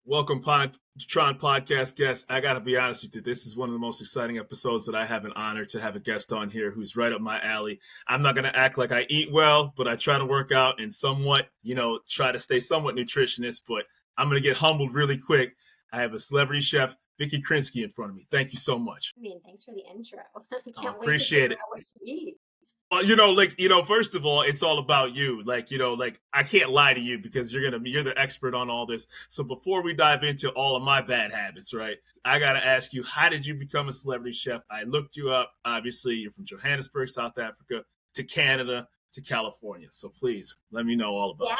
Welcome, Tron Podcast guest. I got to be honest with you. This is one of the most exciting episodes that I have an honor to have a guest on here who's right up my alley. I'm not going to act like I eat well, but I try to work out and somewhat, try to stay somewhat nutritionist, but I'm going to get humbled really quick. I have a celebrity chef, Vikki Krinsky, in front of me. Thank you so much. Thanks for the intro. I appreciate it. What you eat. Well, first of all, it's all about you. I can't lie to you because you're the expert on all this. So before we dive into all of my bad habits, right, I got to ask you, how did you become a celebrity chef? I looked you up. Obviously, you're from Johannesburg, South Africa, to Canada, to California. So please let me know all about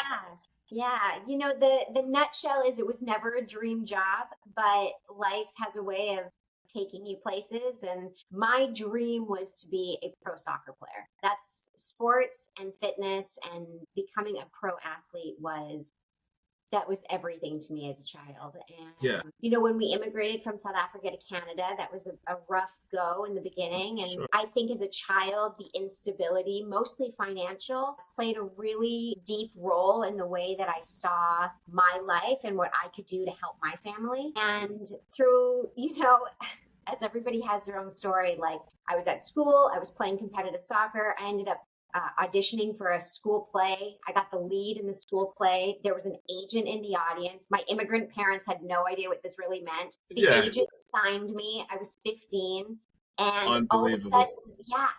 you. Yeah. The nutshell is it was never a dream job, but life has a way of taking you places. And my dream was to be a pro soccer player. That's sports and fitness, and becoming a pro athlete was everything to me as a child. And, when we immigrated from South Africa to Canada, that was a rough go in the beginning. And Sure. I think as a child, the instability, mostly financial, played a really deep role in the way that I saw my life and what I could do to help my family. And through, as everybody has their own story, like I was at school, I was playing competitive soccer. I ended up auditioning for a school play. I got the lead in the school play. There was an agent in the audience. My immigrant parents had no idea what this really meant. The agent signed me. I was 15. And all of a sudden,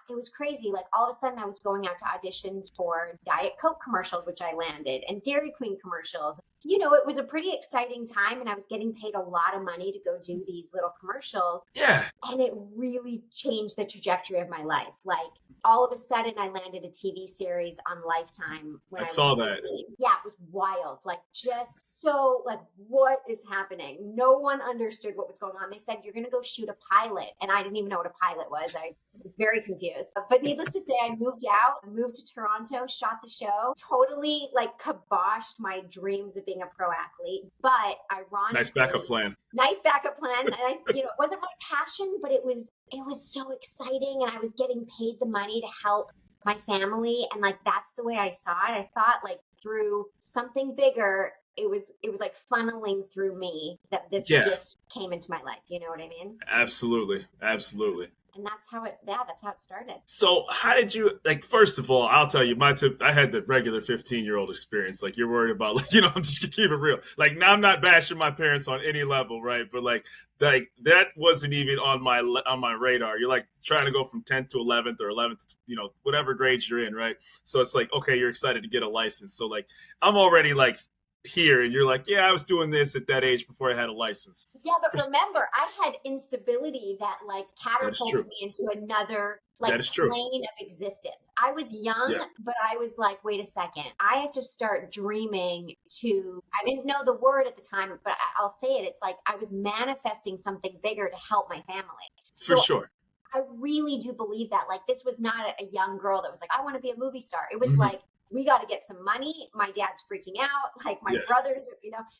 it was crazy. Like all of a sudden I was going out to auditions for Diet Coke commercials, which I landed, and Dairy Queen commercials. It was a pretty exciting time, and I was getting paid a lot of money to go do these little commercials. Yeah. And it really changed the trajectory of my life. Like all of a sudden I landed a TV series on Lifetime when I saw was 15. that. Yeah, it was wild. Like just so like, what is happening? No one understood what was going on. They said, you're going to go shoot a pilot. And I didn't even know what a pilot was. I was very confused. But needless to say, I moved to Toronto, shot the show, totally like kiboshed my dreams of being a pro athlete. But ironically, Nice backup plan. And it wasn't my passion, but it was so exciting. And I was getting paid the money to help my family. And like, that's the way I saw it. I thought like through something bigger, it was like funneling through me that this gift came into my life. You know what I mean? Absolutely. And that's how it started. So how did you, first of all, I'll tell you my tip. I had the regular 15-year-old experience. Like you're worried about, I'm just gonna keep it real. Like now I'm not bashing my parents on any level, right? But like that wasn't even on my radar. You're like trying to go from 10th to 11th or 11th, to, whatever grades you're in, right? So it's like, okay, you're excited to get a license. So like I'm already like here, and you're like, yeah, I was doing this at that age before I had a license. Yeah, but remember, I had instability that like catapulted me into another plane of existence. I was young, but I was like, wait a second, I have to start dreaming I didn't know the word at the time, but I'll say it. It's like I was manifesting something bigger to help my family. For sure. I really do believe that. Like this was not a young girl that was like, I want to be a movie star. It was like, we got to get some money. My dad's freaking out. Like my brothers,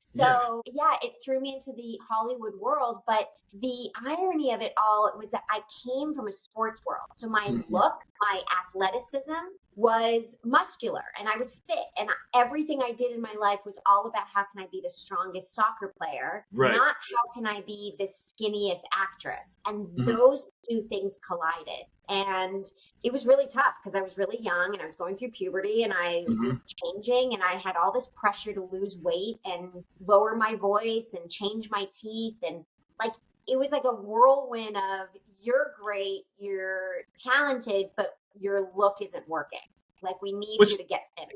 So it threw me into the Hollywood world. But the irony of it all was that I came from a sports world. So my look, my athleticism was muscular, and I was fit, and everything I did in my life was all about how can I be the strongest soccer player, not how can I be the skinniest actress. And those two things collided. And it was really tough because I was really young and I was going through puberty, and I was changing, and I had all this pressure to lose weight and lower my voice and change my teeth. And like, it was like a whirlwind of you're great, you're talented, but your look isn't working. Like we need you to get thinner.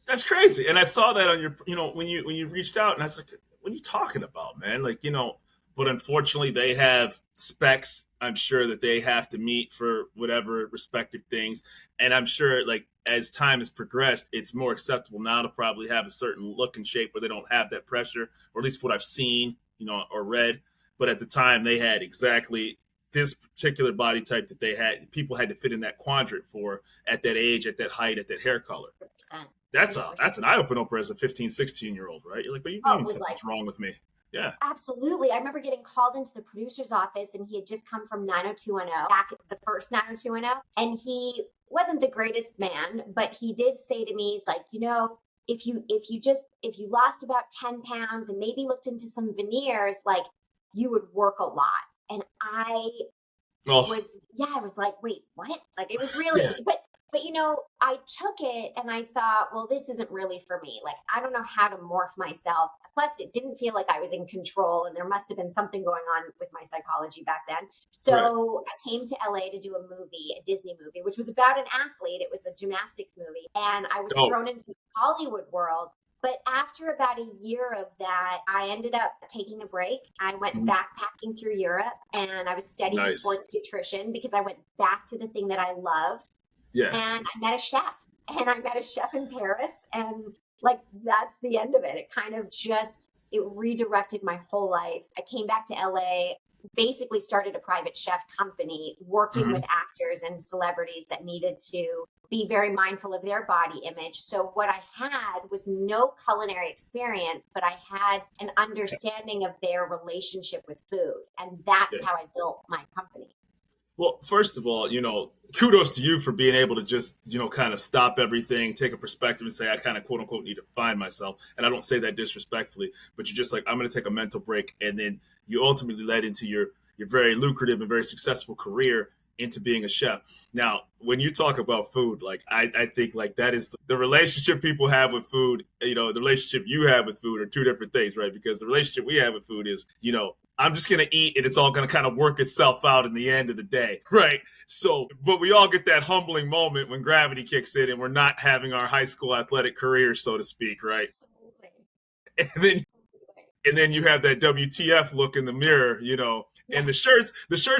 That's crazy. And I saw that on your, when you reached out, and I was like, what are you talking about, man? Like, but unfortunately they have specs, I'm sure, that they have to meet for whatever respective things. And I'm sure like as time has progressed, it's more acceptable now to probably have a certain look and shape where they don't have that pressure, or at least what I've seen, or read. But at the time they had exactly this particular body type that they had. People had to fit in that quadrant for at that age, at that height, at that hair color. 100%. That's an eye-opener as a 15, 16-year-old, right? You're like, but you mean something's wrong with me. Yeah. Absolutely. I remember getting called into the producer's office, and he had just come from 90210, back at the first 90210. And he wasn't the greatest man, but he did say to me, he's like, if you lost about 10 pounds and maybe looked into some veneers, like you would work a lot. And I was like, wait, what? Like it was really, yeah, but I took it and I thought, well, this isn't really for me. Like, I don't know how to morph myself. Plus, it didn't feel like I was in control, and there must have been something going on with my psychology back then. right. So I came to LA to do a movie, a Disney movie, which was about an athlete. It was a gymnastics movie. And I was Oh, thrown into the Hollywood world. But after about a year of that, I ended up taking a break. I went mhm, backpacking through Europe and I was studying nice. sports nutrition because I went back to the thing that I loved. Yeah. And I met a chef, and I met a chef in Paris. And like, that's the end of it. It kind of just, it redirected my whole life. I came back to LA, basically started a private chef company working Hmm. with actors and celebrities that needed to be very mindful of their body image. So what I had was no culinary experience, but I had an understanding of their relationship with food. And that's Yeah. how I built my company. Well, first of all, kudos to you for being able to just, kind of stop everything, take a perspective and say, I kind of quote unquote need to find myself. And I don't say that disrespectfully, but you're just like, I'm going to take a mental break. And then you ultimately led into your very lucrative and very successful career into being a chef. Now, when you talk about food, like I think like that is the relationship people have with food, the relationship you have with food are two different things, right? Because the relationship we have with food is, I'm just going to eat and it's all going to kind of work itself out in the end of the day, right? So, but we all get that humbling moment when gravity kicks in and we're not having our high school athletic career, so to speak, right? Absolutely. And then Absolutely. and then you have that WTF look in the mirror, Yeah. and the shirts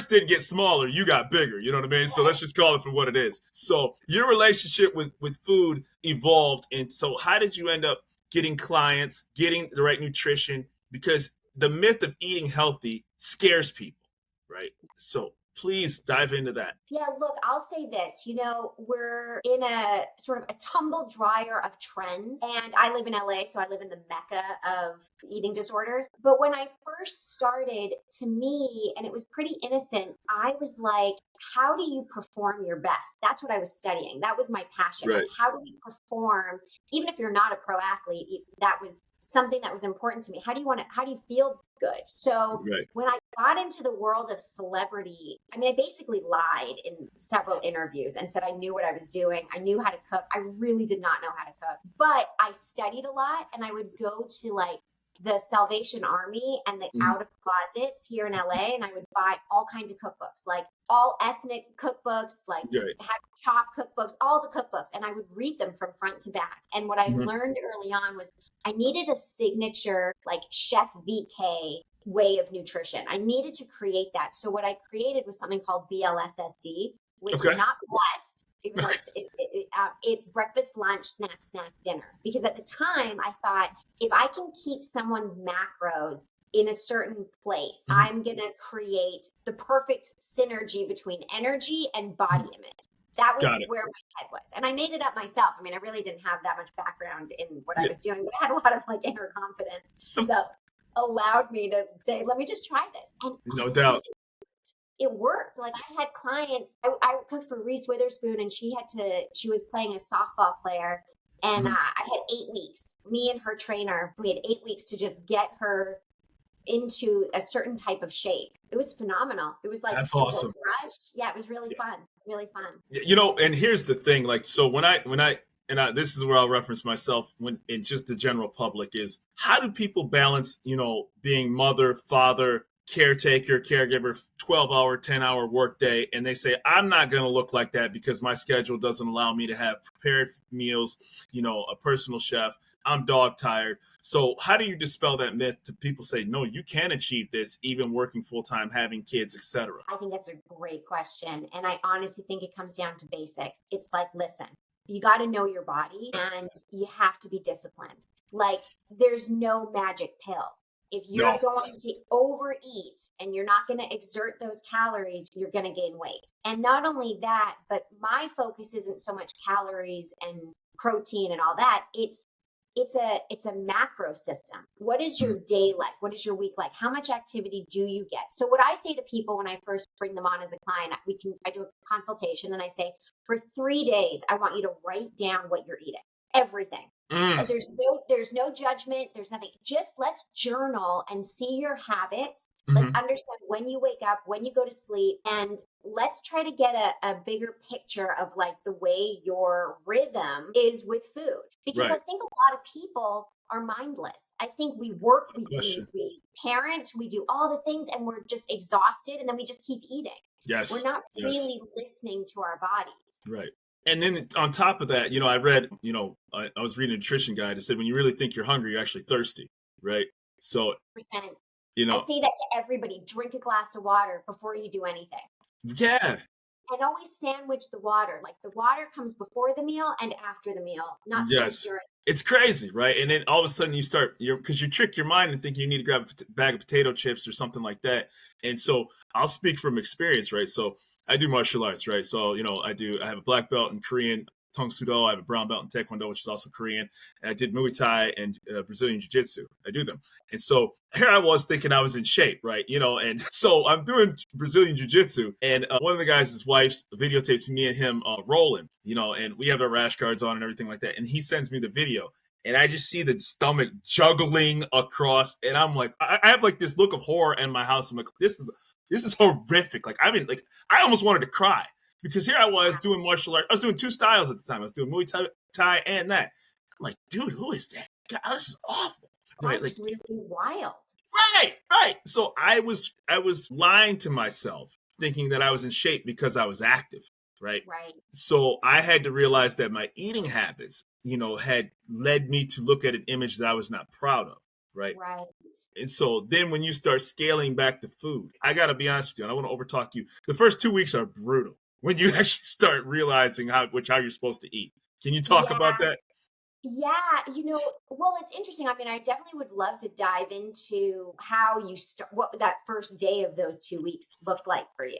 didn't get smaller, you got bigger, you know what I mean? So let's just call it for what it is. So your relationship with food evolved, and so how did you end up getting clients, getting the right nutrition? Because the myth of eating healthy scares people, right? So please dive into that. Yeah, look, I'll say this. We're in a sort of a tumble dryer of trends. And I live in LA, so I live in the mecca of eating disorders. But when I first started, to me, and it was pretty innocent, I was like, how do you perform your best? That's what I was studying. That was my passion. Like, Right, how do we perform, even if you're not a pro athlete? That was something that was important to me. How do you feel good? So right. when I got into the world of celebrity, I mean, I basically lied in several interviews and said I knew what I was doing. I knew how to cook. I really did not know how to cook, but I studied a lot and I would go to like the Salvation Army and the Mhm. out of closets here in LA, and I would buy all kinds of cookbooks, like all ethnic cookbooks, like Right. how to chop cookbooks, all the cookbooks, and I would read them from front to back. And what I Mhm. learned early on was I needed a signature, like Chef VK way of nutrition. I needed to create that. So what I created was something called BLSSD, which is Okay. not blessed, even though Okay. it's breakfast, lunch, snack, dinner. Because at the time, I thought if I can keep someone's macros in a certain place, Mhm. I'm going to create the perfect synergy between energy and body Mhm. image. That was Got it. where my head was. And I made it up myself. I mean, I really didn't have that much background in what I Yeah. was doing, but I had a lot of like inner confidence that allowed me to say, let me just try this. And No honestly, doubt. it worked. Like I had clients, I cooked for Reese Witherspoon and she was playing a softball player. And Mhm. I had 8 weeks, me and her trainer, we had 8 weeks to just get her into a certain type of shape. It was phenomenal. It was like That's a awesome. rush. Yeah, it was really fun. Really fun. And here's the thing, like, so this is where I'll reference myself when in just the general public is how do people balance, being mother, father, caretaker, caregiver, 12-hour, 10-hour workday, and they say, I'm not going to look like that because my schedule doesn't allow me to have prepared meals, a personal chef. I'm dog tired. So how do you dispel that myth to people say, no, you can achieve this even working full time, having kids, etc.? I think that's a great question. And I honestly think it comes down to basics. It's like, listen, you got to know your body and you have to be disciplined. Like, there's no magic pill. If you're No, going to overeat and you're not going to exert those calories, you're going to gain weight. And not only that, but my focus isn't so much calories and protein and all that. It's a macro system. What is your day like? What is your week like? How much activity do you get? So what I say to people when I first bring them on as a client, I do a consultation and I say, for 3 days, I want you to write down what you're eating. Everything. Mm. There's no judgment. There's nothing. Just let's journal and see your habits. Let's Hmm. understand when you wake up, when you go to sleep, and let's try to get a bigger picture of like the way your rhythm is with food. Because I Right. think a lot of people are mindless. I think we work, No question. we parent, we do all the things, and we're just exhausted, and then we just keep eating. We're Yes. not Yes. really listening to our bodies. Right. And then on top of that, I read, I was reading a nutrition guide that said when you really think you're hungry, you're actually thirsty. Right. So, Percent. you I know, say that to everybody. Drink a glass of water before you do anything. yeah. And always sandwich the water. Like the water comes before the meal and after the meal, not so much Yes. during. It's crazy, right? And then all of a sudden because you trick your mind and think you need to grab a bag of potato chips or something like that. And so I'll speak from experience, right? So I do martial arts, right? So, I have a black belt in Korean Tong Sudo. I have a brown belt in Taekwondo, which is also Korean. And I did Muay Thai and Brazilian Jiu Jitsu. I do them. And so here I was thinking I was in shape, right? And so I'm doing Brazilian Jiu Jitsu. And one of the guys, his wife's videotapes me and him rolling, and we have our rash guards on and everything like that. And he sends me the video. And I just see the stomach juggling across. And I'm like, I have like this look of horror in my house. I'm like, this is horrific. Like, I almost wanted to cry because here I was doing martial arts. I was doing two styles at the time. I was doing Muay Thai and that. I'm like, dude, who is that? God, this is awful. Right? That's Like, really wild. right. So I was lying to myself, thinking that I was in shape because I was active. Right. Right. So I had to realize that my eating habits, had led me to look at an image that I was not proud of. Right. Right. And so then when you start scaling back the food, I got to be honest with you, and I want to overtalk you. The first 2 weeks are brutal when you actually start realizing how you're supposed to eat. Can you talk Yeah. about that? Yeah, well, it's interesting. I mean, I definitely would love to dive into how you start, what that first day of those 2 weeks looked like for you.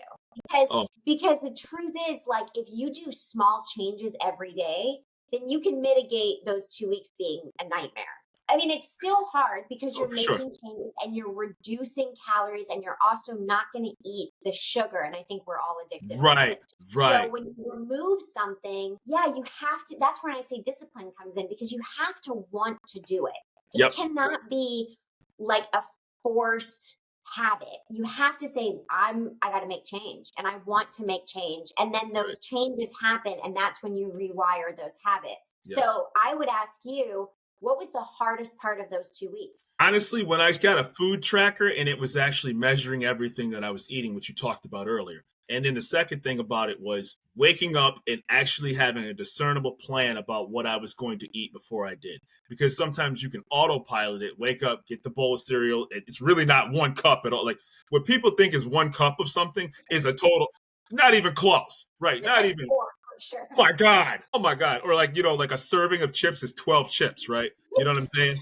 Because Oh, because the truth is, like, if you do small changes every day, then you can mitigate those 2 weeks being a nightmare. I mean, it's still hard because oh, you're for sure. making changes and you're reducing calories and you're also not going to eat the sugar. And I think we're all addicted to Right, it. So right. when you remove something, yeah, you have to. That's when I say discipline comes in because you have to want to do it. It Yep, cannot be like a forced habit. You have to say, I got to make change and I want to make change. And then right. those changes happen. And that's when you rewire those habits. Yes. So I would ask you, what was the hardest part of those 2 weeks? Honestly, when I got a food tracker and it was actually measuring everything that I was eating, which you talked about earlier. And then the second thing about it was waking up and actually having a discernible plan about what I was going to eat before I did. Because sometimes you can autopilot it, wake up, get the bowl of cereal. It's really not 1 cup at all. Like what people think is 1 cup of something is a total, not even close, right? It's Not like even, four for sure. oh my God. Oh my God. Or like, like a serving of chips is 12 chips, right? You know what I'm saying?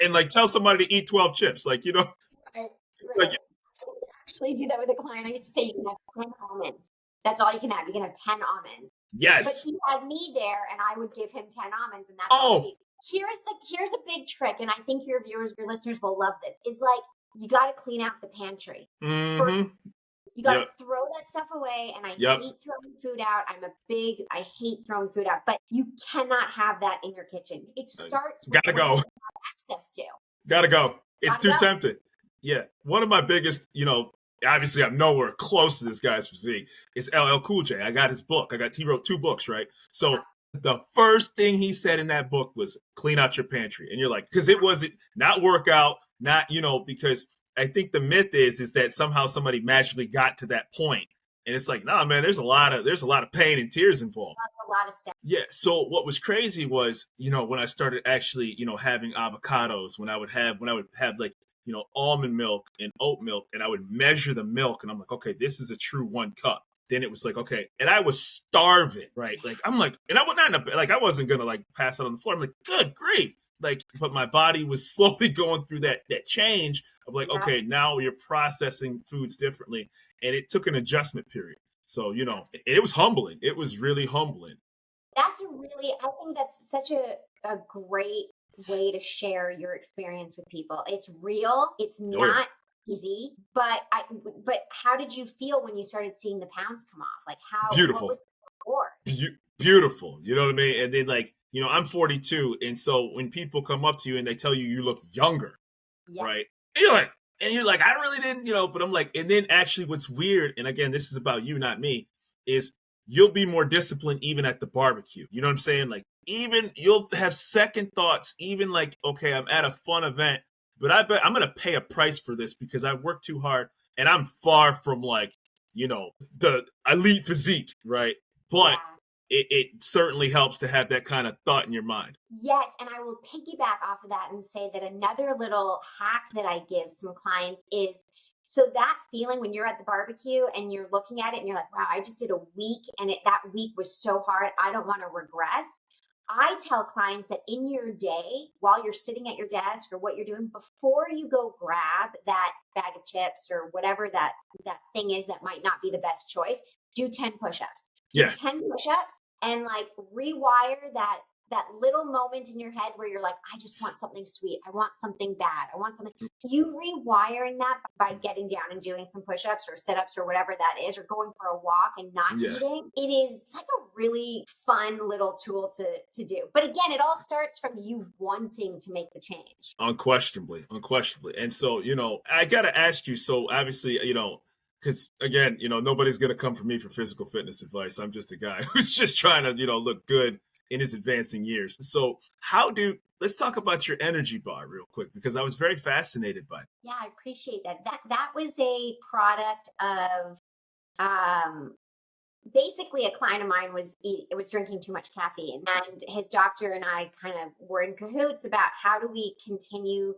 And like tell somebody to eat 12 chips. Like, Right, like, right. I used to actually do that with a client. I used to say you can have 10 almonds. That's all you can have. You can have 10 almonds. But yes. he had me there and I would give him 10 almonds and that's all Oh, he here's a big trick, and I think your viewers, your listeners will love this, is like you gotta clean out the pantry. First, mm-hmm. you gotta Yep. throw that stuff away. And I Yep. hate throwing food out. I hate throwing food out, but you cannot have that in your kitchen. It starts with Gotta what go. you have access to. Gotta go. It's Gotta too go. tempting. Yeah. One of my biggest, obviously I'm nowhere close to this guy's physique. It's LL Cool J. I got his book. He wrote 2 books, right? So Yeah. the first thing he said in that book was clean out your pantry. And you're like, because it wasn't not workout, not, because I think the myth is that somehow somebody magically got to that point. And it's like, nah, man, there's a lot of pain and tears involved. That's a lot of stuff. Yeah. So what was crazy was, when I started actually, having avocados, when I would have like, almond milk and oat milk, and I would measure the milk, and I'm like, okay, this is a true 1 cup. Then it was like, okay, and I was starving, right? Like I'm like, and I was not like I wasn't gonna like pass out on the floor. I'm like, good grief, like, but my body was slowly going through that change of like, Yeah. okay, now you're processing foods differently, and it took an adjustment period. So it was humbling. It was really humbling. I think that's such a great way to share your experience with people. It's real. It's Oh yeah, not easy, but how did you feel when you started seeing the pounds come off? Like what beautiful. was the reward? beautiful. You know what I mean? And then like, I'm 42. And so when people come up to you and they tell you you look younger, Yeah. right? And you're like, I really didn't, but I'm like, and then actually what's weird, and again, this is about you, not me, is you'll be more disciplined even at the barbecue. You know what I'm saying? Like, even you'll have second thoughts, even like, okay, I'm at a fun event, but I bet I'm going to pay a price for this because I worked too hard and I'm far from like, the elite physique, right? But it certainly helps to have that kind of thought in your mind. Yes. And I will piggyback off of that and say that another little hack that I give some clients is, so that feeling when you're at the barbecue and you're looking at it and you're like, wow, I just did a week and that week was so hard. I don't want to regress. I tell clients that in your day, while you're sitting at your desk or what you're doing, before you go grab that bag of chips or whatever that thing is that might not be the best choice, do 10 push-ups. Do 10 push-ups and like rewire that little moment in your head where you're like, I just want something sweet. I want something bad. I want something. You rewiring that by getting down and doing some push-ups or sit-ups or whatever that is, or going for a walk and not eating. It's like a really fun little tool to do. But again, it all starts from you wanting to make the change. Unquestionably. And so, I got to ask you, so obviously, because again, nobody's going to come for me for physical fitness advice. I'm just a guy who's just trying to, look good in his advancing years. So let's talk about your energy bar real quick, because I was very fascinated by it. Yeah, I appreciate that. That was a product of, basically a client of mine was drinking too much caffeine, and his doctor and I kind of were in cahoots about how do we continue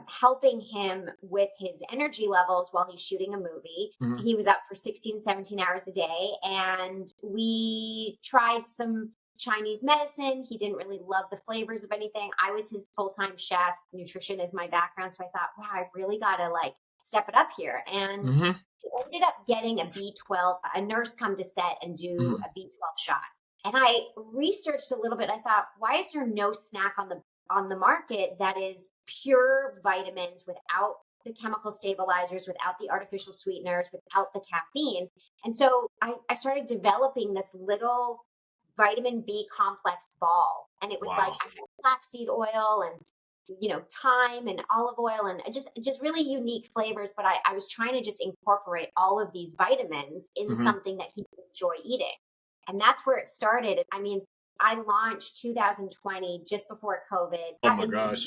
helping him with his energy levels while he's shooting a movie. Mm-hmm. He was up for 16, 17 hours a day, and we tried some Chinese medicine. He didn't really love the flavors of anything. I was his full-time chef. Nutrition is my background. So I thought, wow, I've really got to like step it up here. And he ended up getting a B12, a nurse come to set and do a B12 shot. And I researched a little bit. I thought, why is there no snack on the market that is pure vitamins without the chemical stabilizers, without the artificial sweeteners, without the caffeine? And so I started developing this little vitamin B complex ball. And it was like, I had flaxseed oil and, thyme and olive oil and just really unique flavors. But I was trying to just incorporate all of these vitamins in something that he could enjoy eating. And that's where it started. I mean, I launched 2020 just before COVID. Oh my gosh.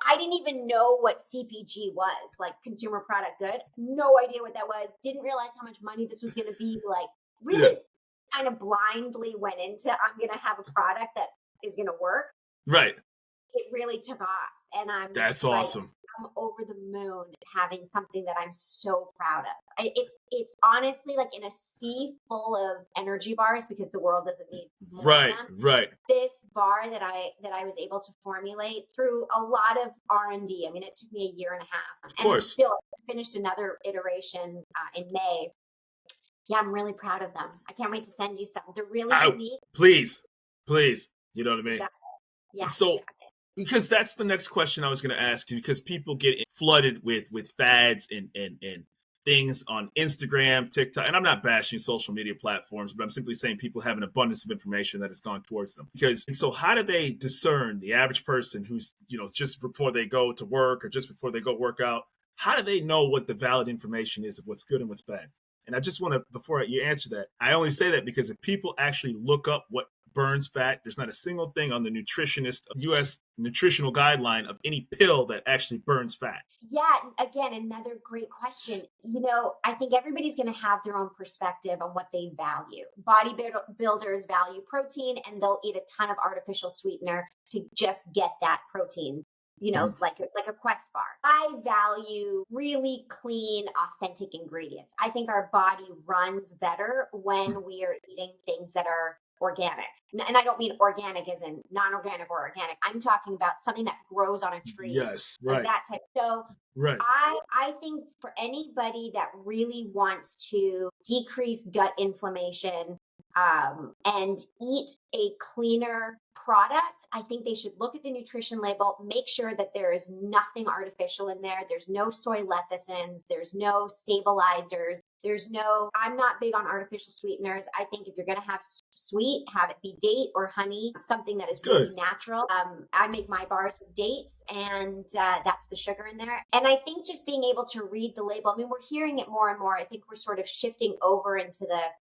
I didn't even know what CPG was, like consumer product good. No idea what that was. Didn't realize how much money this was going to be. Like really kind of blindly went into, I'm going to have a product that is going to work. Right. It really took off. And that's awesome. I'm over the moon having something that I'm so proud of. It's honestly like in a sea full of energy bars, because the world doesn't need more of them. Right. This bar that I was able to formulate through a lot of R&D. I mean, it took me a year and a half. Of course. And it's finished another iteration in May. Yeah, I'm really proud of them. I can't wait to send you some. They're really unique. Please. You know what I mean? Yeah. So, because that's the next question I was going to ask you, because people get flooded with fads and things on Instagram, TikTok, and I'm not bashing social media platforms, but I'm simply saying people have an abundance of information that has gone towards them. And so how do they discern, the average person who's, just before they go to work or just before they go work out, how do they know what the valid information is of what's good and what's bad? And I just want to, before you answer that, I only say that because if people actually look up what burns fat, there's not a single thing on the nutritionist, U.S. nutritional guideline of any pill that actually burns fat. Yeah, again, another great question. I think everybody's going to have their own perspective on what they value. Bodybuilders value protein, and they'll eat a ton of artificial sweetener to just get that protein. Like a Quest bar. I value really clean, authentic ingredients. I think our body runs better when we are eating things that are organic. And I don't mean organic as in non-organic or organic. I'm talking about something that grows on a tree. Yes, right. Like that type. So right. I think for anybody that really wants to decrease gut inflammation and eat a cleaner product, I think they should look at the nutrition label, make sure that there is nothing artificial in there. There's no soy lecithins, there's no stabilizers. I'm not big on artificial sweeteners. I think if you're going to have sweet, have it be date or honey, something that is really natural. I make my bars with dates, and that's the sugar in there. And I think just being able to read the label, I mean, we're hearing it more and more. I think we're sort of shifting over into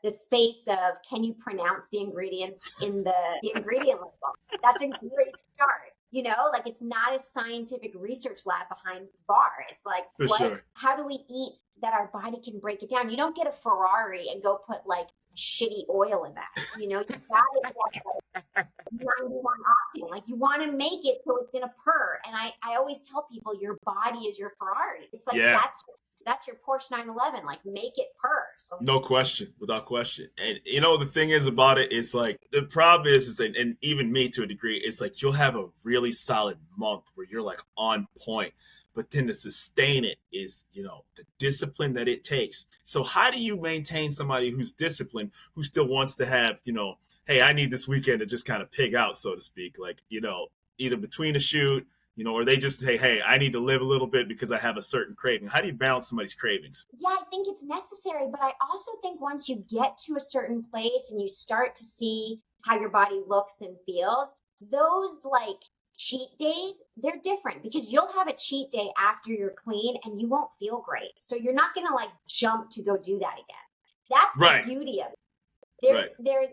the space of, can you pronounce the ingredients in the ingredient label? That's a great start. Like, it's not a scientific research lab behind the bar. It's like, how do we eat that our body can break it down? You don't get a Ferrari and go put like shitty oil in that. You got it like 91 octane. Like, you want to make it so it's going to purr. And I always tell people, your body is your Ferrari. It's like, that's your Porsche 911. Like, make it purr. So. No question, without question. And the thing is about it, it's like, the problem is that, and even me to a degree, it's like you'll have a really solid month where you're like on point, but then to sustain it is, the discipline that it takes. So how do you maintain somebody who's disciplined, who still wants to have, hey, I need this weekend to just kind of pig out, so to speak, like, either between a shoot, or they just say, hey, I need to live a little bit because I have a certain craving. How do you balance somebody's cravings? Yeah, I think it's necessary. But I also think once you get to a certain place and you start to see how your body looks and feels, those like cheat days, they're different, because you'll have a cheat day after you're clean and you won't feel great. So you're not going to like jump to go do that again. That's the beauty of it. There's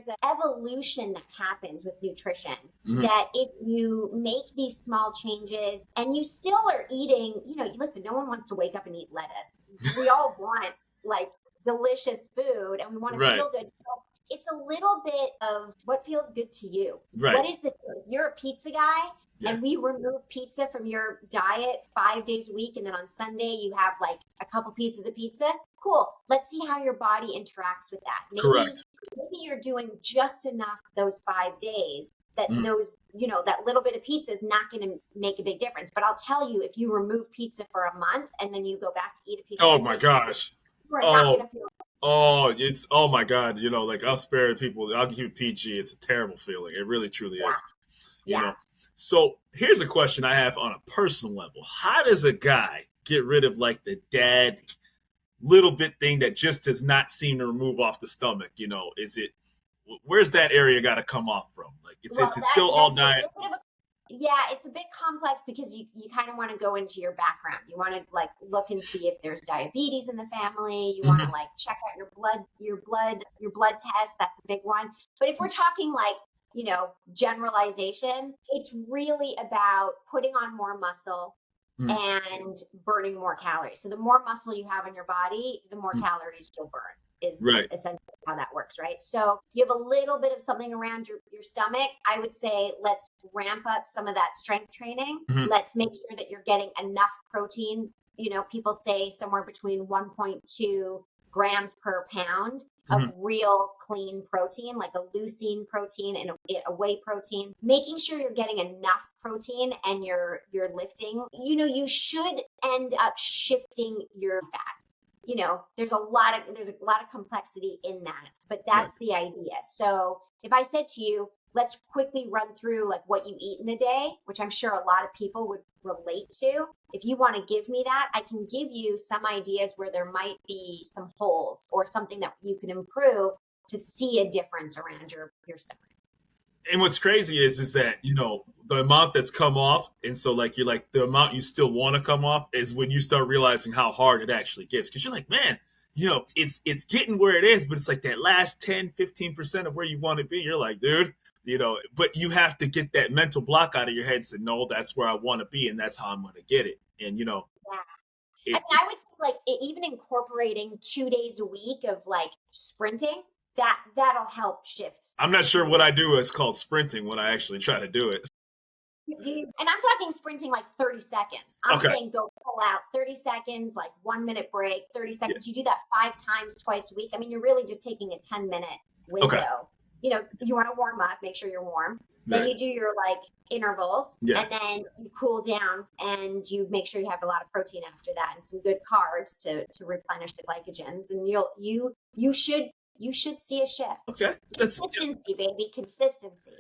an evolution that happens with nutrition, that if you make these small changes and you still are eating, listen, no one wants to wake up and eat lettuce. We all want like delicious food and we want to feel good. So it's a little bit of what feels good to you. What is you're a pizza guy, and we remove pizza from your diet 5 days a week, and then on Sunday you have like a couple pieces of pizza. Cool. Let's see how your body interacts with that. Maybe you're doing just enough those 5 days that those, that little bit of pizza is not going to make a big difference. But I'll tell you, if you remove pizza for a month and then you go back to eat a piece of pizza. Oh my gosh. You're not going to feel oh my God. Like, I'll spare people. I'll give you PG. It's a terrible feeling. It really, truly is. You know? So here's a question I have on a personal level. How does a guy get rid of like the dad little bit thing that just does not seem to remove off the stomach? Where's that area got to come off from? Like, it's still all diet. It's a bit complex, because you kind of want to go into your background. You want to like look and see if there's diabetes in the family. You want to like check out your blood test. That's a big one. But if we're talking like, generalization, it's really about putting on more muscle and burning more calories. So the more muscle you have in your body, the more calories you'll burn, is essentially how that works, right? So you have a little bit of something around your stomach. I would say, let's ramp up some of that strength training. Let's make sure that you're getting enough protein. People say somewhere between 1.2 grams per pound of real clean protein, like a leucine protein and a whey protein. Making sure you're getting enough protein and you're lifting. You should end up shifting your fat. There's a lot of complexity in that, but that's the idea. So if I said to you, let's quickly run through like what you eat in a day, which I'm sure a lot of people would relate to. If you want to give me that, I can give you some ideas where there might be some holes or something that you can improve to see a difference around your stomach. And what's crazy is that, the amount that's come off, and so like you're like, the amount you still want to come off is when you start realizing how hard it actually gets. Because you're like, man, it's getting where it is, but it's like that last 10-15% of where you want to be. You're like, dude, but you have to get that mental block out of your head and say, no, that's where I want to be, and that's how I'm going to get it. And I would say like even incorporating 2 days a week of like sprinting, that'll help shift. I'm not sure what I do is called sprinting when I actually try to do it. And I'm talking sprinting like 30 seconds. I'm saying go pull out 30 seconds, like 1 minute break, 30 seconds. You do that 5 times twice a week. I mean, you're really just taking a 10-minute window. You want to warm up, make sure you're warm. Then you do your like intervals, and then you cool down and you make sure you have a lot of protein after that and some good carbs to replenish the glycogens. And you should you should see a shift. Okay. Consistency, baby. Consistency.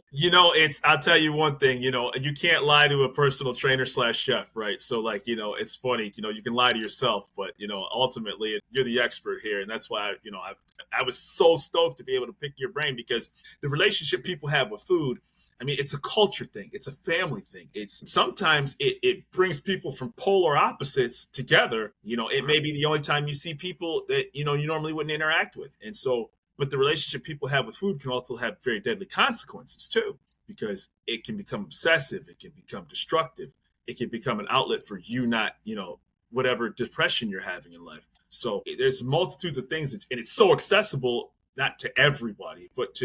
I'll tell you one thing, you can't lie to a personal trainer / chef, right? So like, it's funny, you can lie to yourself, but ultimately you're the expert here. And that's why, I was so stoked to be able to pick your brain, because the relationship people have with food, I mean, it's a culture thing. It's a family thing. Sometimes it brings people from polar opposites together. It may be the only time you see people that, you normally wouldn't interact with. And so, but the relationship people have with food can also have very deadly consequences too, because it can become obsessive. It can become destructive. It can become an outlet for you not, whatever depression you're having in life. So there's multitudes of things, and it's so accessible, not to everybody, but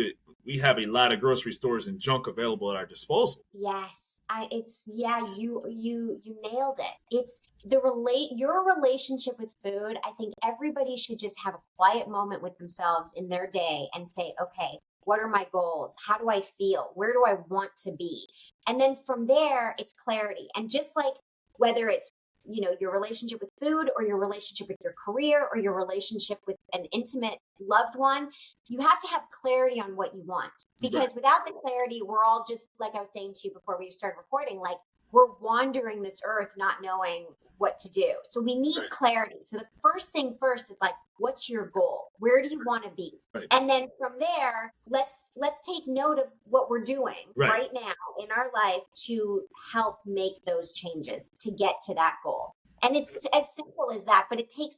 we have a lot of grocery stores and junk available at our disposal. Yes. You nailed it. It's your relationship with food. I think everybody should just have a quiet moment with themselves in their day and say, okay, what are my goals? How do I feel? Where do I want to be? And then from there, it's clarity. And just like whether it's your relationship with food, or your relationship with your career, or your relationship with an intimate loved one, you have to have clarity on what you want. Because without the clarity, we're all just, like I was saying to you before we started recording, like we're wandering this earth not knowing what to do. So we need clarity. So the first thing first is like, what's your goal? Where do you want to be? And then from there, let's take note of what we're doing right now in our life to help make those changes to get to that goal. And it's as simple as that, but it takes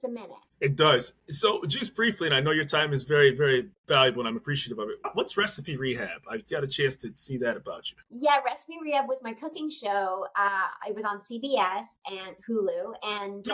a minute. It does. So just briefly, and I know your time is very, very valuable, and I'm appreciative of it. What's Recipe Rehab? I got a chance to see that about you. Yeah, Recipe Rehab was my cooking show. It was on CBS and Hulu, and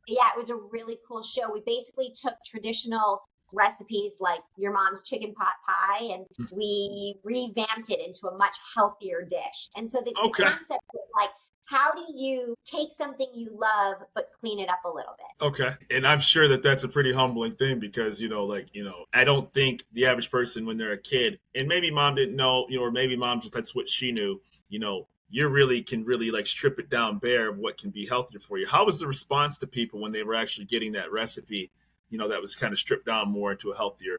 yeah, it was a really cool show. We basically took traditional recipes like your mom's chicken pot pie, and we revamped it into a much healthier dish. And so the concept was like, how do you take something you love but clean it up a little bit? Okay. And I'm sure that that's a pretty humbling thing, because, I don't think the average person when they're a kid, and maybe mom didn't know, or maybe mom just, that's what she knew, you really can like strip it down bare of what can be healthier for you. How was the response to people when they were actually getting that recipe, that was kind of stripped down more into a healthier?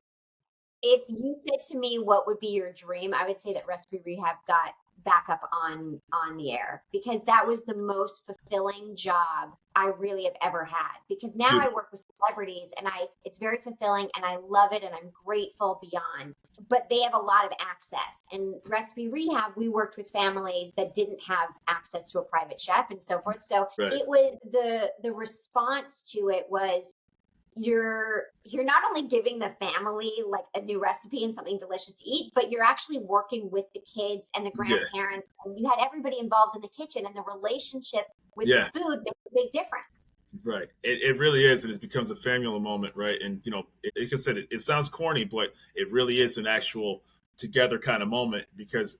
If you said to me, what would be your dream? I would say that Recipe Rehab got back up on the air, because that was the most fulfilling job I really have ever had. Because now I work with celebrities, and it's very fulfilling, and I love it, and I'm grateful beyond. But they have a lot of access. And Recipe Rehab, we worked with families that didn't have access to a private chef and so forth. So it was the response to it was, you're not only giving the family like a new recipe and something delicious to eat, but you're actually working with the kids and the grandparents, and you had everybody involved in the kitchen, and the relationship with the food makes a big difference. Right. It really is. And it becomes a familial moment, right? And, like I said, it sounds corny, but it really is an actual together kind of moment, because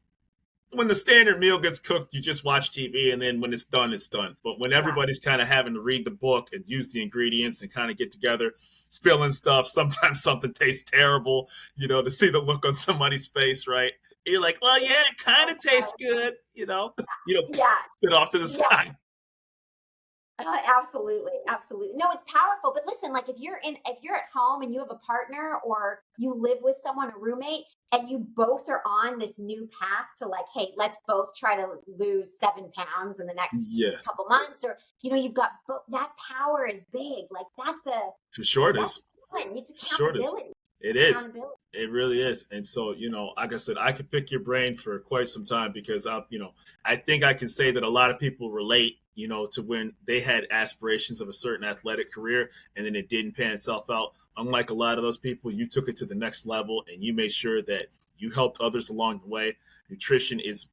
when the standard meal gets cooked, you just watch TV, and then when it's done, it's done. But when everybody's kind of having to read the book and use the ingredients and kind of get together, spilling stuff, sometimes something tastes terrible, to see the look on somebody's face, right? You're like, well, yeah, it kind of tastes good, spit off to the side. Absolutely. No, it's powerful. But listen, like if you're at home and you have a partner, or you live with someone, a roommate, and you both are on this new path to like, hey, let's both try to lose 7 pounds in the next couple months, or, you've got that power is big. Like for sure it is. It's accountability. It is. It really is. And so, like I said, I could pick your brain for quite some time, because I think I can say that a lot of people relate, to when they had aspirations of a certain athletic career, and then it didn't pan itself out. Unlike a lot of those people, you took it to the next level, and you made sure that you helped others along the way. Nutrition is,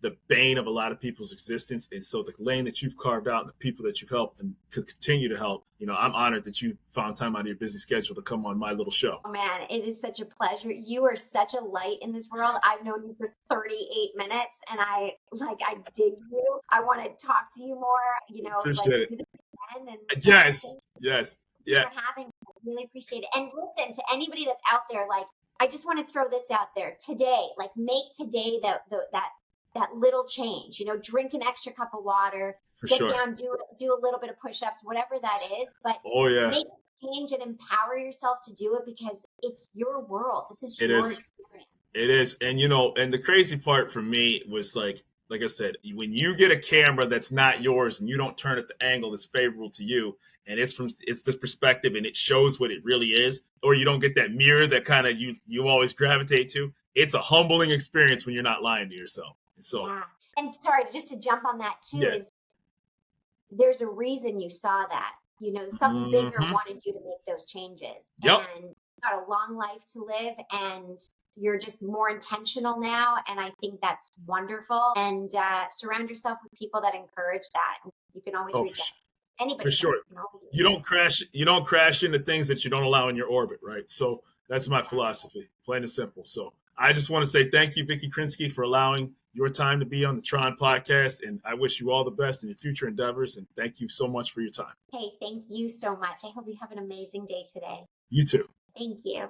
the bane of a lot of people's existence. And so the lane that you've carved out and the people that you've helped and could continue to help, I'm honored that you found time out of your busy schedule to come on my little show. Oh man, it is such a pleasure. You are such a light in this world. I've known you for 38 minutes, and I dig you. I want to talk to you more, Appreciate it. Do this again. And Yes. For having me. I really appreciate it. And listen, to anybody that's out there, like, I just want to throw this out there today. Like, make today that little change. Drink an extra cup of water. Get down, do a little bit of push-ups, whatever that is. But make change and empower yourself to do it because it's your world. This is It your is. experience. It is. And, and the crazy part for me was like I said, when you get a camera that's not yours and you don't turn it the angle that's favorable to you, and it's the perspective and it shows what it really is, or you don't get that mirror that kind of you always gravitate to, it's a humbling experience when you're not lying to yourself. So, yeah. And sorry, just to jump on that too, yeah. is there's a reason you saw that. Something bigger Mm-hmm. wanted you to make those changes. Yep. And you've got a long life to live, and you're just more intentional now. And I think that's wonderful. And surround yourself with people that encourage that. And you can always reach out. Anybody for sure. You don't crash into things that you don't allow in your orbit, right? So that's my philosophy, plain and simple. So I just want to say thank you, Vikki Krinsky, for allowing your time to be on the Tron Podcast, and I wish you all the best in your future endeavors, and thank you so much for your time. Hey, thank you so much. I hope you have an amazing day today. You too. Thank you.